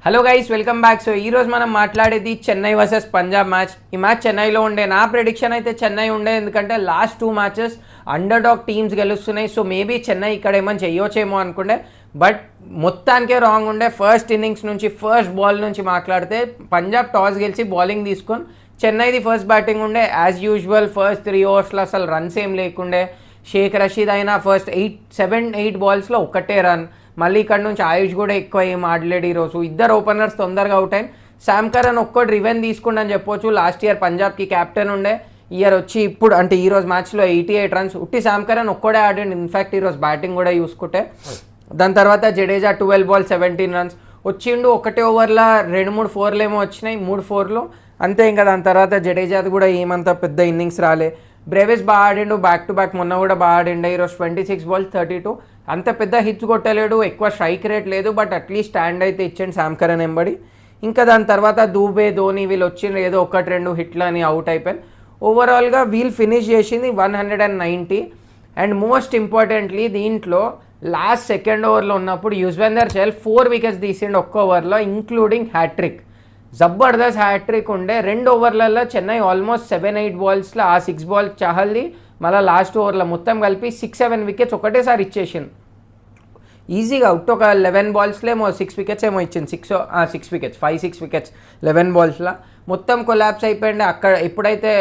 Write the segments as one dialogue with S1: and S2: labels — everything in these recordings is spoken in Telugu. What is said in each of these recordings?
S1: Hello guys, welcome back. So ఈరోజు మనం మాట్లాడేది చెన్నై వర్సెస్ పంజాబ్ మ్యాచ్. ఈ మ్యాచ్ చెన్నైలో ఉండే. నా ప్రెడిక్షన్ అయితే చెన్నై ఉండే, ఎందుకంటే last 2 matches underdog teams గెలుస్తున్నాయి. సో మేబీ చెన్నై ఇక్కడ ఏమని చెయ్యొచ్చేమో అనుకుంటే, బట్ మొత్తానికే రాంగ్ ఉండే. ఫస్ట్ ఇన్నింగ్స్ నుంచి ఫస్ట్ బాల్ నుంచి మాట్లాడితే పంజాబ్ టాస్ గెలిచి బౌలింగ్ తీసుకొని చెన్నైది ఫస్ట్ బ్యాటింగ్ ఉండే. యాజ్ యూజువల్ ఫస్ట్ 3 ఓవర్స్లో అసలు రన్స్ ఏం లేకుండే. షేక్ రషీద్ అయినా ఫస్ట్ 7-8 బాల్స్లో ఒకటే రన్. మళ్ళీ ఇక్కడ నుంచి ఆయుష్ కూడా ఎక్కువ ఏం ఆడలేడు ఈరోజు. ఇద్దరు ఓపెనర్స్ తొందరగా అవుట్ అయిన. శామ్ కరన్ ఒక్కటి రివెన్ తీసుకుండని చెప్పొచ్చు. లాస్ట్ ఇయర్ పంజాబ్కి క్యాప్టెన్ ఉండే. ఇయర్ వచ్చి ఇప్పుడు అంటే ఈరోజు మ్యాచ్లో 88 రన్స్ ఉట్టి శామ్ కరన్ ఒక్కడే ఆడాడు. ఇన్ఫ్యాక్ట్ ఈరోజు బ్యాటింగ్ కూడా చూసుకుంటే. దాని తర్వాత జడేజా 12 బాల్ 17 రన్స్ వచ్చిండు. ఒకటే ఓవర్లో 2-3 ఫోర్లు ఏమో వచ్చినాయి, 3 ఫోర్లు అంతే. ఇంకా దాని తర్వాత జడేజాది కూడా ఏమంత పెద్ద ఇన్నింగ్స్ రాలే. బ్రేవిస్ బాగా ఆడిండు, బ్యాక్ టు బ్యాక్ మొన్న కూడా బాగా ఆడిండు. ఈరోజు 26 బాల్ 32. అంత పెద్ద హిట్స్ కొట్టలేడు, ఎక్కువ స్ట్రైక్ రేట్ లేదు, బట్ అట్లీస్ట్ స్టాండ్ అయితే ఇచ్చాడు శామ్ కరన్ ఎంబడి. ఇంకా దాని తర్వాత దూబే, ధోని వీళ్ళు వచ్చిండ్రు, ఏదో 1-2 హిట్లు అని అవుట్ అయిపోయాను. ఓవరాల్గా వీళ్ళు ఫినిష్ చేసింది 190. అండ్ మోస్ట్ ఇంపార్టెంట్లీ దీంట్లో లాస్ట్ సెకండ్ ఓవర్లో ఉన్నప్పుడు యుజ్వేందర్ చహల్ 4 వికెట్స్ తీసిండు ఒక్క ఓవర్లో, ఇంక్లూడింగ్ హ్యాట్రిక్. జబర్దస్త్ హ్యాట్రిక్ ఉండే. 2 ఓవర్లలో చెన్నై ఆల్మోస్ట్ 7-8 బాల్స్లో ఆ 6 బాల్ చహల్ది, మళ్ళీ లాస్ట్ ఓవర్లో మొత్తం కలిపి 6-7 వికెట్స్ ఒకటేసారి ఇచ్చేసింది ఈజీగా. ఒక 11 బాల్స్లో ఏమో 6 వికెట్స్ ఏమో ఇచ్చింది. 6 వికెట్స్ 5-6 వికెట్స్ 11 బాల్స్లో మొత్తం కొలాప్స్ అయిపోయింది. అక్కడ ఎప్పుడైతే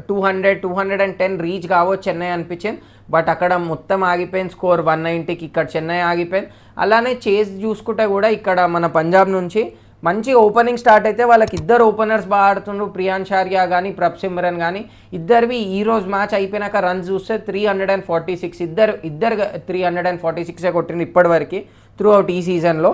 S1: 210 రీచ్ కావో చెన్నై అనిపించింది, బట్ అక్కడ మొత్తం ఆగిపోయింది. స్కోర్ 190కి ఇక్కడ చెన్నై ఆగిపోయింది. అలానే చేజ్ చూసుకుంటే కూడా ఇక్కడ మన పంజాబ్ నుంచి మంచి ఓపెనింగ్ స్టార్ట్ అయితే వాళ్ళకి ఇద్దరు ఓపెనర్స్ బాగా ఆడుతుండ్రు. ప్రియాంశార్య కానీ ప్రప్ సిమ్రన్ కానీ ఇద్దరివి ఈరోజు మ్యాచ్ అయిపోయినాక రన్స్ చూస్తే 346. ఇద్దరు 346 కొట్టిండు ఇప్పటివరకు త్రూ అవుట్ ఈ సీజన్లో.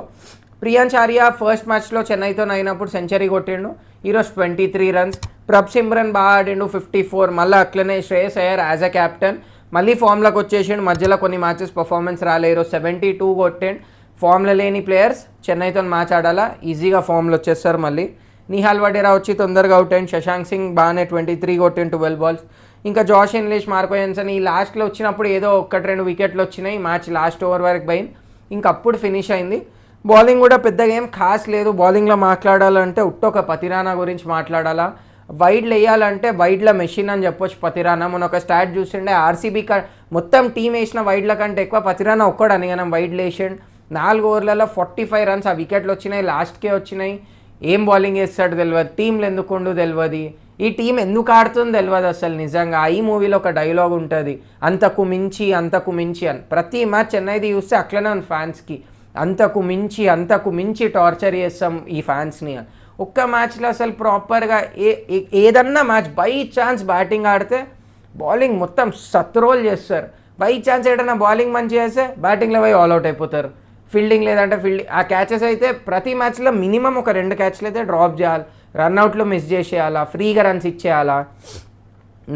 S1: ప్రియాంశార్య ఫస్ట్ మ్యాచ్లో చెన్నైతో అయినప్పుడు సెంచరీ కొట్టిండు, ఈరోజు 23 రన్స్. ప్రప్ సిమ్రన్ బాగా ఆడిండు 54. మళ్ళీ అట్లనే Shreyas Iyer as a captain మళ్ళీ ఫామ్లోకి వచ్చేసిండు. మధ్యలో కొన్ని మ్యాచెస్ పర్ఫార్మెన్స్ రాలే, ఈరోజు 72 కొట్టిండు. ఫామ్లో లేని ప్లేయర్స్ చెన్నైతో మ్యాచ్ ఆడాలా, ఈజీగా ఫామ్లో వచ్చేస్తారు. మళ్ళీ నిహాల్ వడేరా వచ్చి తొందరగా అవుట్ అయ్యింది. శశాంక్ సింగ్ బాగానే 23 కొట్టిండు 12 బాల్స్. ఇంకా జాష్ ఇంగ్లీష్, మార్కో జెన్సన్ ఈ లాస్ట్లో వచ్చినప్పుడు ఏదో 1-2 వికెట్లు వచ్చినాయి. మ్యాచ్ లాస్ట్ ఓవర్ వరకు పోయింది, ఇంకప్పుడు ఫినిష్ అయింది. బౌలింగ్ కూడా పెద్దగా ఏం ఖాస్ లేదు. బౌలింగ్లో మాట్లాడాలంటే ఒక పతిరానా గురించి మాట్లాడాలా. వైడ్లు వేయాలంటే వైడ్ల మెషిన్ అని చెప్పొచ్చు పతిరానా. మొన్న ఒక స్టాట్ చూసిండే, ఆర్సీబీ మొత్తం టీం వేసిన వైడ్ల కంటే ఎక్కువ పతిరానా ఒక్కడు అనిగనం వైడ్లు వేసాడు. 4 ఓవర్లలో 45 రన్స్. ఆ వికెట్లు వచ్చినాయి, లాస్ట్కే వచ్చినాయి. ఏం బౌలింగ్ వేస్తాడు తెలియదు, టీంలు ఎందుకుండు తెలియదు, ఈ టీం ఎందుకు ఆడుతుందో తెలియదు అసలు నిజంగా. ఈ మూవీలో ఒక డైలాగ్ ఉంటుంది, అంతకు మించి అని. ప్రతి మ్యాచ్ చెన్నైది చూస్తే అట్లనే ఉంది ఫ్యాన్స్కి, అంతకు మించి టార్చర్ చేస్తాం ఈ ఫ్యాన్స్ని. ఒక్క మ్యాచ్లో అసలు ప్రాపర్గా ఏదన్నా మ్యాచ్ బై ఛాన్స్ బ్యాటింగ్ ఆడితే బౌలింగ్ మొత్తం సత్రోల్ చేస్తారు. బై ఛాన్స్ ఏదైనా బౌలింగ్ మంచి చేస్తే బ్యాటింగ్లో పోయి ఆల్అవుట్ అయిపోతారు. ఫీల్డింగ్ లేదంటే ఆ క్యాచెస్ అయితే ప్రతి మ్యాచ్లో మినిమం ఒక 2 క్యాచ్లు అయితే డ్రాప్ చేయాలి, రన్అట్లో మిస్ చేసేయాలా, ఫ్రీగా రన్స్ ఇచ్చేయాలా.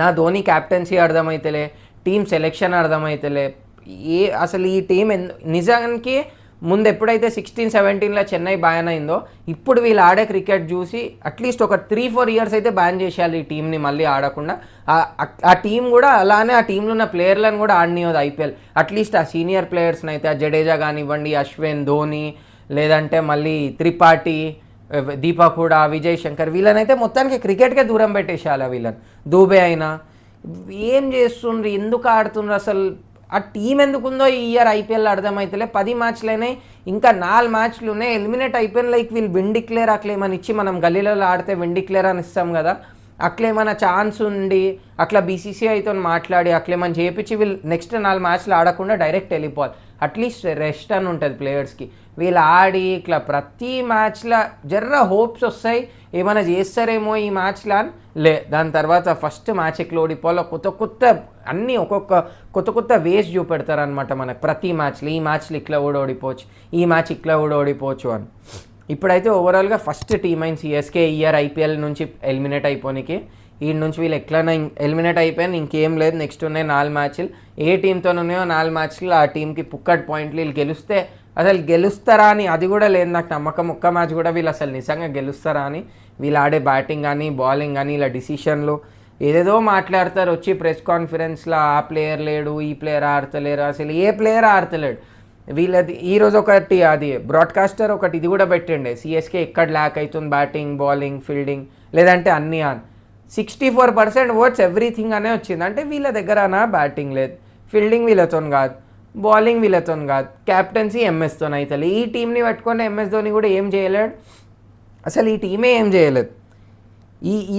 S1: నా ధోని క్యాప్టెన్సీ అర్థమైతలే, టీం సెలెక్షన్ అర్థమైతలే. అసలు ఈ టీం నిజానికి ముందు ఎప్పుడైతే 16-17లో చెన్నై బ్యాన్ అయిందో, ఇప్పుడు వీళ్ళు ఆడే క్రికెట్ చూసి అట్లీస్ట్ ఒక 3-4 ఇయర్స్ అయితే బ్యాన్ చేసేయాలి ఈ టీంని మళ్ళీ ఆడకుండా. ఆ టీం కూడా అలానే ఆ టీంలో ఉన్న ప్లేయర్లను కూడా ఆడనివ్వదు ఐపీఎల్. అట్లీస్ట్ ఆ సీనియర్ ప్లేయర్స్ని అయితే, ఆ జడేజా కానివ్వండి, అశ్విన్, ధోని, లేదంటే మళ్ళీ త్రిపాఠి, దీపక్ హుడా, విజయ్ శంకర్, వీళ్ళనైతే మొత్తానికి క్రికెట్కే దూరం పెట్టేసేయాలి. వీళ్ళని దూబే అయినా ఏం చేస్తుండ్రు, ఎందుకు ఆడుతుండ్రు, అసలు ఆ టీం ఎందుకుందో ఈ ఇయర్ ఐపీఎల్ అర్థమవుతలే. 10 మ్యాచ్లు అయినాయి, ఇంకా 4 మ్యాచ్లు ఉన్నాయి, ఎలిమినేట్ అయిపోయిన. లైక్ వీళ్ళు విన్ డిక్లేర్ అట్లేమని ఇచ్చి, మనం గల్లీలలో ఆడితే విన్ డిక్లేర్ అని ఇస్తాం కదా, అట్లేమన్నా ఛాన్స్ ఉండి అట్లా బీసీసీఐతో మాట్లాడి అట్లేమని చేయించి వీళ్ళు నెక్స్ట్ 4 మ్యాచ్లు ఆడకుండా డైరెక్ట్ వెళ్ళిపోవాలి. అట్లీస్ట్ రెస్ట్ అని ఉంటుంది ప్లేయర్స్కి. వీళ్ళు ఆడి ఇట్లా ప్రతి మ్యాచ్లో జర్ర హోప్స్ వస్తాయి, ఏమైనా చేస్తారేమో ఈ మ్యాచ్లో అని. దాని తర్వాత ఫస్ట్ మ్యాచ్ ఎట్లా ఓడిపోవాలో కొత్త అన్నీ కొత్త వేస్ చూపెడతారనమాట మనకు ప్రతి మ్యాచ్లో. ఈ మ్యాచ్లో ఇట్లా కూడా ఓడిపోవచ్చు, ఈ మ్యాచ్ ఇట్లా కూడా ఓడిపోవచ్చు అని. ఇప్పుడైతే ఓవరాల్గా ఫస్ట్ టీమ్ అయిన సిఎస్కే ఇయర్ ఐపీఎల్ నుంచి ఎలిమినేట్ అయిపోనికి. ఈ నుంచి వీళ్ళు ఎట్లయినా ఎలిమినేట్ అయిపోయాను, ఇంకేం లేదు. నెక్స్ట్ ఉన్నాయి 4 మ్యాచ్లు. ఏ టీంతో ఉన్నాయో 4 మ్యాచ్లు ఆ టీంకి పుక్కట్ పాయింట్లు. వీళ్ళు గెలిస్తే అసలు గెలుస్తారా అని అది కూడా లేదు నాకు నమ్మకం. ఒక్క మ్యాచ్ కూడా వీళ్ళు అసలు నిజంగా గెలుస్తారా అని. వీళ్ళు ఆడే బ్యాటింగ్ కానీ బౌలింగ్ కానీ ఇలా డిసిషన్లు ఏదేదో మాట్లాడతారు వచ్చి ప్రెస్ కాన్ఫరెన్స్లో. ఆ ప్లేయర్ లేడు, ఈ ప్లేయర్ ఆడతలేరు, అసలు ఏ ప్లేయర్ ఆడతలేడు. వీళ్ళది ఈరోజు ఒకటి అది బ్రాడ్కాస్టర్ ఒకటి ఇది కూడా పెట్టండి, సిఎస్కే ఎక్కడ ల్యాక్ అవుతుంది బ్యాటింగ్ బౌలింగ్ ఫీల్డింగ్ లేదంటే అన్నీ అని. 64% ఓట్స్ ఎవ్రీథింగ్ అనే వచ్చింది. అంటే వీళ్ళ దగ్గరనా బ్యాటింగ్ లేదు, ఫీల్డింగ్ వీళ్ళతో కాదు, బౌలింగ్ వీళ్ళతో కాదు, క్యాప్టెన్సీ ఎంఎస్తో అయితే. ఈ టీంని పట్టుకొని ఎంఎస్ ధోని కూడా ఏం చేయలేడు, అసలు ఈ టీమే ఏం చేయలేదు.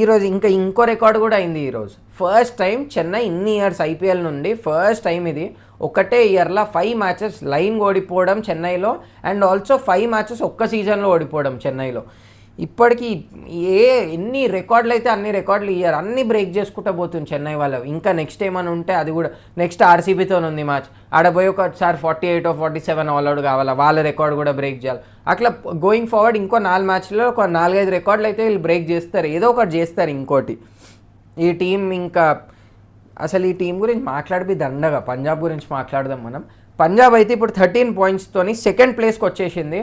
S1: ఈరోజు ఇంకో రికార్డు కూడా అయింది ఈరోజు. ఫస్ట్ టైం చెన్నై ఇన్ని ఇయర్స్ ఐపీఎల్ నుండి ఫస్ట్ టైం ఇది ఒకటే ఇయర్లో 5 మ్యాచెస్ లైన్ ఓడిపోవడం చెన్నైలో, అండ్ ఆల్సో 5 మ్యాచెస్ ఒక్క సీజన్లో ఓడిపోవడం చెన్నైలో. ఇప్పటికీ ఎన్ని రికార్డులు అయితే అన్ని రికార్డులు ఇయర్ అన్ని బ్రేక్ చేసుకుంటూ పోతుంది చెన్నై వాళ్ళు. ఇంకా నెక్స్ట్ ఏమైనా ఉంటే అది కూడా నెక్స్ట్ ఆర్సీబీతో ఉంది మ్యాచ్, ఆడపోయి ఒకసారి 48 or 47 ఆల్అౌట్ కావాలా, వాళ్ళ రికార్డు కూడా బ్రేక్ చేయాలి. అట్లా గోయింగ్ ఫార్వర్డ్ ఇంకో 4 మ్యాచ్లో ఒక 4-5 రికార్డులు అయితే వీళ్ళు బ్రేక్ చేస్తారు, ఏదో ఒకటి చేస్తారు ఇంకోటి. ఈ టీం ఇంకా అసలు ఈ టీం గురించి మాట్లాడిపి దండగా పంజాబ్ గురించి మాట్లాడదాం మనం. పంజాబ్ అయితే ఇప్పుడు 13 పాయింట్స్తోని సెకండ్ ప్లేస్కి వచ్చేసింది.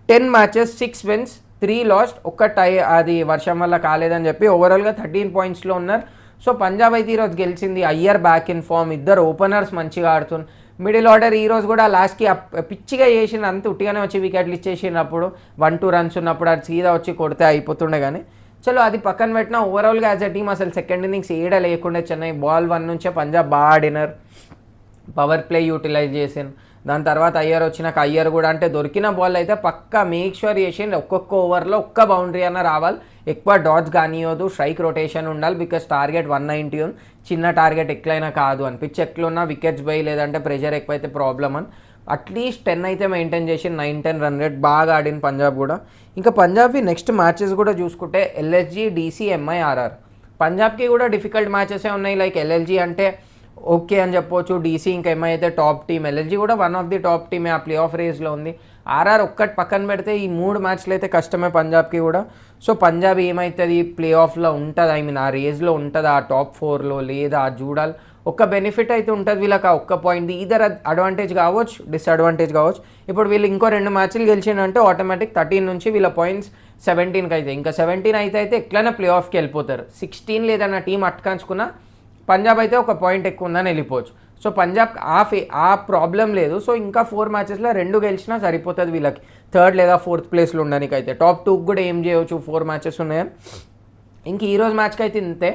S1: 10 మ్యాచెస్ 6 wins 3 లాస్ట్, ఒక్క టై అది వర్షం వల్ల కాలేదని చెప్పి ఓవరాల్గా 13 పాయింట్స్లో ఉన్నారు. సో పంజాబ్ అయితే ఈరోజు గెలిచింది. అయ్యర్ బ్యాక్ ఇన్ ఫామ్, ఇద్దరు ఓపెనర్స్ మంచిగా ఆడుతున్నారు. మిడిల్ ఆర్డర్ ఈరోజు కూడా లాస్ట్కి పిచ్చిగా చేసిన అంత ఉట్టిగానే వచ్చి వికెట్లు ఇచ్చేసినప్పుడు 1-2 runs ఉన్నప్పుడు అది సీదా వచ్చి కొడితే అయిపోతుండే. కానీ చలో అది పక్కన పెట్టినా ఓవరాల్గా యాజ్ అ టీమ్ అసలు సెకండ్ ఇన్నింగ్స్ ఏడ లేకుండా చెన్నై బాల్ 1 నుంచే పంజాబ్ బాగా ఆడినారు, పవర్ ప్లే యూటిలైజ్ చేసాను. దాని తర్వాత అయ్యర్ వచ్చినాక అయ్యర్ కూడా అంటే దొరికిన బాల్ అయితే పక్కా మేక్ షూర్ చేసిండు ఒక్కొక్క ఓవర్లో ఒక్క బౌండరీ అన్న రావాలి, ఎక్కువ డాట్స్ కానివ్వదు, స్ట్రైక్ రొటేషన్ ఉండాలి. బికాస్ టార్గెట్ 190 ఉంది, చిన్న టార్గెట్ ఎట్లయినా కాదు అని. పిచ్ ఎట్లున్నా వికెట్స్ పోయి లేదంటే ప్రెషర్ ఎక్కువైతే ప్రాబ్లమ్ అని అట్లీస్ట్ 10 అయితే మెయింటైన్ చేసి 9-10 రన్ రేట్ బాగా ఆడిన పంజాబ్ కూడా. ఇంకా పంజాబ్వి నెక్స్ట్ మ్యాచెస్ కూడా చూసుకుంటే ఎల్ఎస్జీ, డీసీ, ఎంఐ, ఆర్ఆర్. పంజాబ్కి కూడా డిఫికల్ట్ మ్యాచెసే ఉన్నాయి. లైక్ ఎల్ఎల్జీ అంటే ఓకే అని చెప్పొచ్చు, డీసీ ఇంకా ఎంఐ అయితే టాప్ టీమ్, ఎల్ఎల్జీ కూడా వన్ ఆఫ్ ది టాప్ టీమే ఆ ప్లే ఆఫ్ రేస్లో ఉంది. ఆర్ఆర్ ఒక్కటి పక్కన పెడితే ఈ 3 మ్యాచ్లు అయితే కష్టమే పంజాబ్కి కూడా. సో పంజాబ్ ఏమవుతుంది ప్లే ఆఫ్లో ఉంటుంది, ఐ మీన్ ఆ రేస్లో ఉంటుంది, ఆ టాప్ 4లో లేదా చూడాలి. ఒక్క బెనిఫిట్ అయితే ఉంటుంది వీళ్ళకి, ఆ ఒక్క పాయింట్ ఈధర్ అడ్వాంటేజ్ కావచ్చు డిసడ్వాంటేజ్ కావచ్చు. ఇప్పుడు వీళ్ళు ఇంకో 2 మ్యాచ్లు గెలిచిందంటే ఆటోమేటిక్ 13 నుంచి వీళ్ళ పాయింట్స్ 17కి అయితే, ఇంకా 17 అయితే ఎట్లయినా ప్లే ఆఫ్కి వెళ్ళిపోతారు. 16 లేదన్న టీం అట్కాంచుకున్నా పంజాబ్ అయితే ఒక పాయింట్ ఎక్కువ ఉందని వెళ్ళిపోవచ్చు. సో పంజాబ్ ఆ ప్రాబ్లం లేదు. సో ఇంకా 4 మ్యాచెస్లో 2 గెలిచినా సరిపోతుంది వీళ్ళకి, 3rd లేదా 4th ప్లేస్లో ఉండడానికి అయితే. టాప్ 2 కూడా ఏం చేయవచ్చు, 4 మ్యాచెస్ ఉన్నాయని. ఇంక ఈరోజు మ్యాచ్కి అయితే ఇంతే.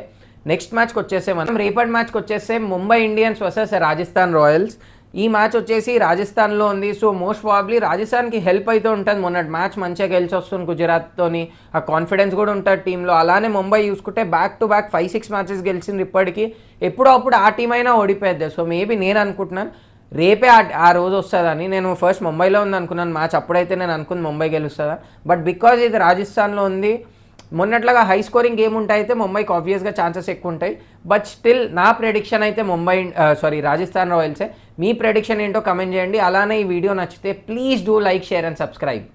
S1: నెక్స్ట్ మ్యాచ్కి వచ్చేస్తే మనం రేపటి మ్యాచ్కి వచ్చేస్తే Mumbai Indians versus Rajasthan Royals. ఈ మ్యాచ్ వచ్చేసి రాజస్థాన్లో ఉంది. సో మోస్ట్ ప్రాబ్లీ రాజస్థాన్కి హెల్ప్ అయితే ఉంటుంది, మొన్నటి మ్యాచ్ మంచిగా గెలిచి వస్తుంది గుజరాత్తోని, ఆ కాన్ఫిడెన్స్ కూడా ఉంటుంది టీంలో. అలానే ముంబై చూసుకుంటే బ్యాక్ టు బ్యాక్ 5-6 మ్యాచెస్ గెలిచింది ఇప్పటికీ. ఎప్పుడో అప్పుడు ఆ టీం అయినా ఓడిపోద్ది. సో మేబీ నేను అనుకుంటున్నాను రేపే ఆ రోజు వస్తుందని. నేను ఫస్ట్ ముంబైలో ఉంది అనుకున్నాను మ్యాచ్, అప్పుడైతే నేను అనుకుంది ముంబై గెలుస్తుందని. బట్ బికాజ్ ఇది రాజస్థాన్లో ఉంది, మొన్నట్లాగా హై స్కోరింగ్ గేమ్ ఉంటాయి అయితే ముంబైకి ఆబ్వియస్గా ఛాన్సెస్ ఎక్కువ ఉంటాయి. బట్ స్టిల్ నా ప్రెడిక్షన్ అయితే రాజస్థాన్ రాయల్సే. మీ ప్రెడిక్షన్ ఏంటో కమెంట్ చేయండి. అలానే ఈ వీడియో నచ్చితే please do like, share and subscribe.